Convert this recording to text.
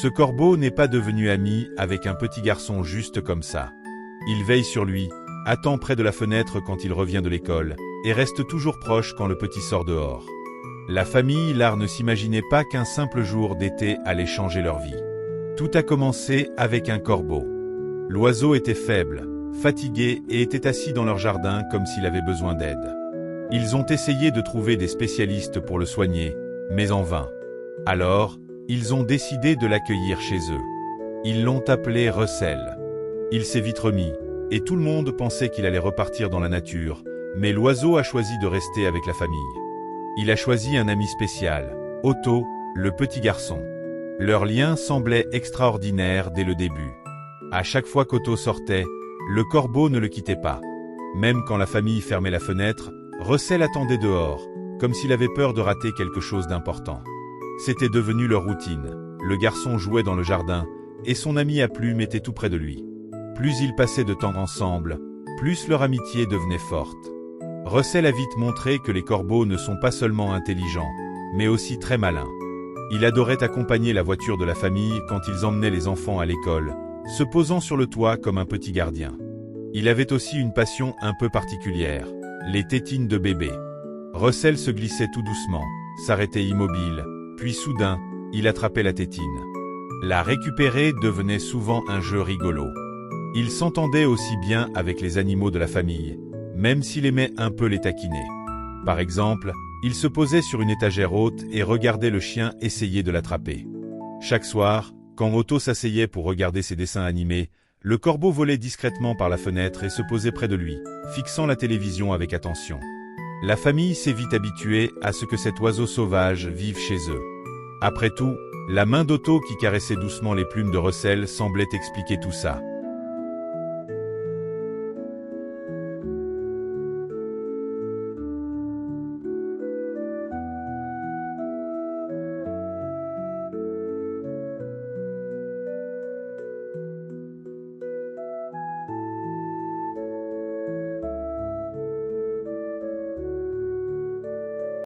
Ce corbeau n'est pas devenu ami avec un petit garçon juste comme ça. Il veille sur lui, attend près de la fenêtre quand il revient de l'école, et reste toujours proche quand le petit sort dehors. La famille Lard ne s'imaginait pas qu'un simple jour d'été allait changer leur vie. Tout a commencé avec un corbeau. L'oiseau était faible, fatigué et était assis dans leur jardin comme s'il avait besoin d'aide. Ils ont essayé de trouver des spécialistes pour le soigner, mais en vain. Alors, ils ont décidé de l'accueillir chez eux. Ils l'ont appelé Russell. Il s'est vite remis, et tout le monde pensait qu'il allait repartir dans la nature, mais l'oiseau a choisi de rester avec la famille. Il a choisi un ami spécial, Otto, le petit garçon. Leur lien semblait extraordinaire dès le début. À chaque fois qu'Otto sortait, le corbeau ne le quittait pas. Même quand la famille fermait la fenêtre, Russell attendait dehors, comme s'il avait peur de rater quelque chose d'important. C'était devenu leur routine. Le garçon jouait dans le jardin, et son ami à plume était tout près de lui. Plus ils passaient de temps ensemble, plus leur amitié devenait forte. Russell a vite montré que les corbeaux ne sont pas seulement intelligents, mais aussi très malins. Il adorait accompagner la voiture de la famille quand ils emmenaient les enfants à l'école, se posant sur le toit comme un petit gardien. Il avait aussi une passion un peu particulière, les tétines de bébé. Russell se glissait tout doucement, s'arrêtait immobile, puis soudain, il attrapait la tétine. La récupérer devenait souvent un jeu rigolo. Il s'entendait aussi bien avec les animaux de la famille, même s'il aimait un peu les taquiner. Par exemple, il se posait sur une étagère haute et regardait le chien essayer de l'attraper. Chaque soir, quand Otto s'asseyait pour regarder ses dessins animés, le corbeau volait discrètement par la fenêtre et se posait près de lui, fixant la télévision avec attention. La famille s'est vite habituée à ce que cet oiseau sauvage vive chez eux. Après tout, la main d'Otto qui caressait doucement les plumes de Russell semblait expliquer tout ça.